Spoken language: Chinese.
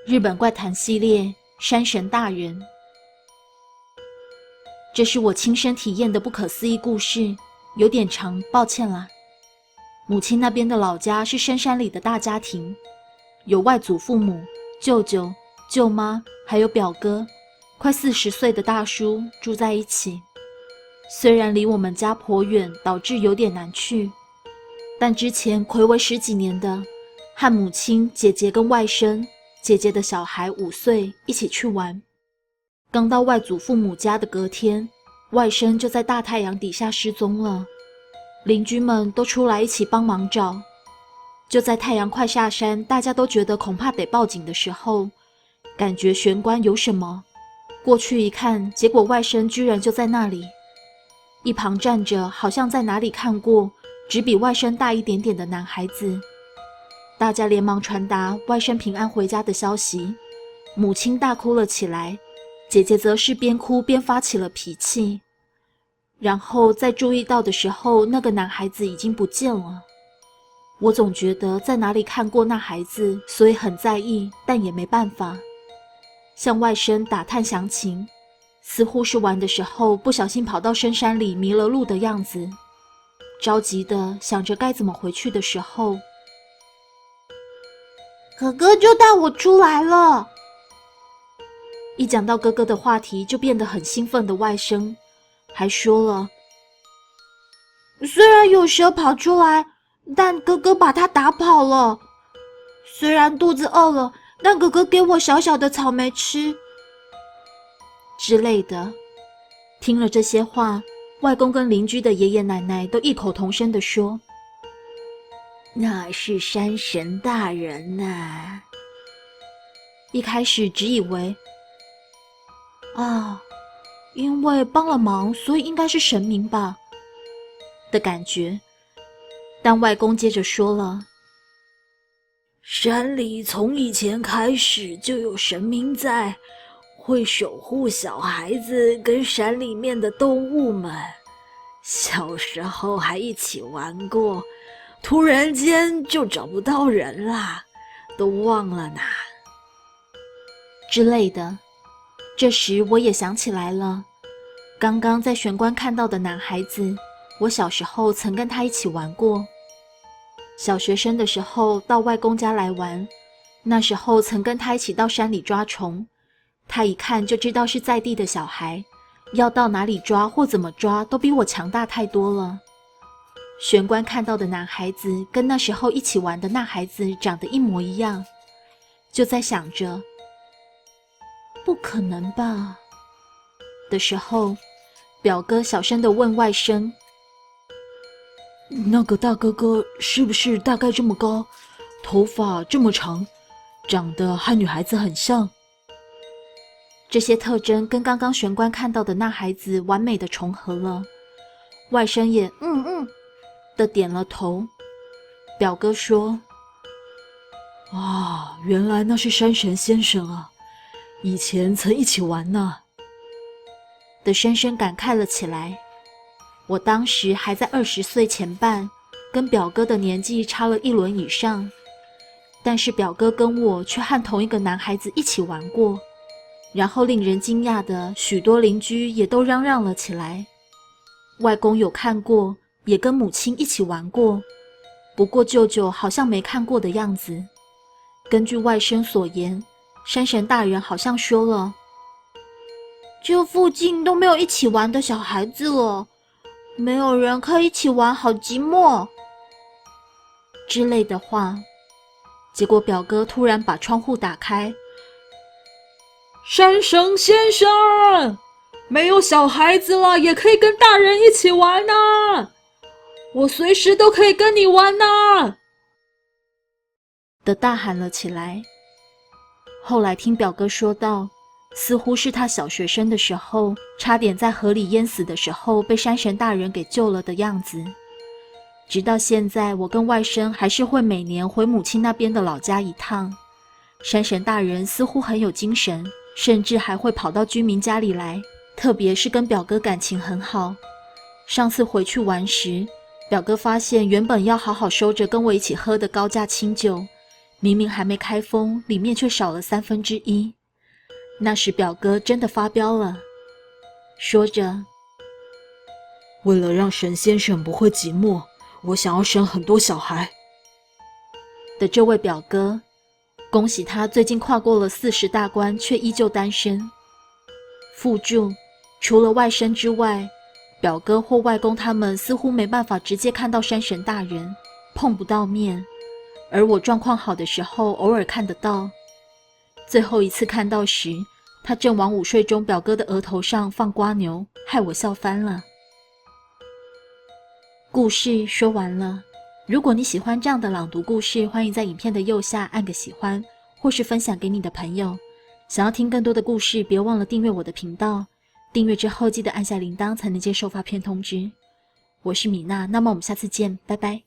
日本怪谈系列山神大人。这是我亲身体验的不可思议故事，有点长，抱歉啦。母亲那边的老家是深山里的大家庭，有外祖父母、舅舅、舅妈，还有表哥，快40岁的大叔住在一起。虽然离我们家颇远，导致有点难去，但之前睽违10几年的，和母亲、姐姐跟外甥，姐姐的小孩5岁一起去玩。刚到外祖父母家的隔天，外甥就在大太阳底下失踪了。邻居们都出来一起帮忙找。就在太阳快下山，大家都觉得恐怕得报警的时候，感觉玄关有什么，过去一看，结果外甥居然就在那里。一旁站着好像在哪里看过，只比外甥大一点点的男孩子。大家连忙传达外甥平安回家的消息，母亲大哭了起来，姐姐则是边哭边发起了脾气。然后在注意到的时候，那个男孩子已经不见了。我总觉得在哪里看过那孩子，所以很在意，但也没办法。向外甥打探详情，似乎是玩的时候不小心跑到深山里迷了路的样子。着急的想着该怎么回去的时候，哥哥就带我出来了。一讲到哥哥的话题，就变得很兴奋的外甥还说了，虽然有蛇跑出来，但哥哥把它打跑了。虽然肚子饿了，但哥哥给我小小的草莓吃之类的。听了这些话，外公跟邻居的爷爷奶奶都异口同声地说，那是山神大人啊。一开始只以为因为帮了忙，所以应该是神明吧的感觉。但外公接着说了，山里从以前开始就有神明在，会守护小孩子跟山里面的动物们。小时候还一起玩过，突然间就找不到人啦，都忘了呢之类的。这时我也想起来了，刚刚在玄关看到的男孩子，我小时候曾跟他一起玩过。小学生的时候到外公家来玩，那时候曾跟他一起到山里抓虫，他一看就知道是在地的小孩，要到哪里抓或怎么抓都比我强大太多了。玄关看到的男孩子跟那时候一起玩的那孩子长得一模一样，就在想着不可能吧的时候，表哥小声地问外甥，那个大哥哥是不是大概这么高，头发这么长，长得和女孩子很像？这些特征跟刚刚玄关看到的那孩子完美的重合了。外甥也的点了头。表哥说，原来那是山神先生啊，以前曾一起玩呢的深深感慨了起来。我当时还在20岁前半，跟表哥的年纪差了1轮以上，但是表哥跟我却和同一个男孩子一起玩过。然后令人惊讶的，许多邻居也都嚷嚷了起来。外公有看过，也跟母亲一起玩过，不过舅舅好像没看过的样子。根据外甥所言，山神大人好像说了，这附近都没有一起玩的小孩子了，没有人可以一起玩，好寂寞之类的话。结果表哥突然把窗户打开，山神先生，没有小孩子了，也可以跟大人一起玩啊！我随时都可以跟你玩啊！的大喊了起来。后来听表哥说到，似乎是他小学生的时候，差点在河里淹死的时候被山神大人给救了的样子。直到现在，我跟外甥还是会每年回母亲那边的老家一趟。山神大人似乎很有精神，甚至还会跑到居民家里来，特别是跟表哥感情很好。上次回去玩时，表哥发现原本要好好收着跟我一起喝的高价清酒，明明还没开封，里面却少了1/3。那时表哥真的发飙了，说着：“为了让沈先生不会寂寞，我想要生很多小孩。”的这位表哥，恭喜他最近跨过了40大关，却依旧单身。附注：除了外甥之外，表哥或外公他们似乎没办法直接看到山神大人，碰不到面，而我状况好的时候偶尔看得到。最后一次看到时，他正往午睡中表哥的额头上放瓜牛，害我笑翻了。故事说完了，如果你喜欢这样的朗读故事，欢迎在影片的右下按个喜欢，或是分享给你的朋友。想要听更多的故事，别忘了订阅我的频道，订阅之后记得按下铃铛才能接受发片通知。我是米娜，那么我们下次见，拜拜。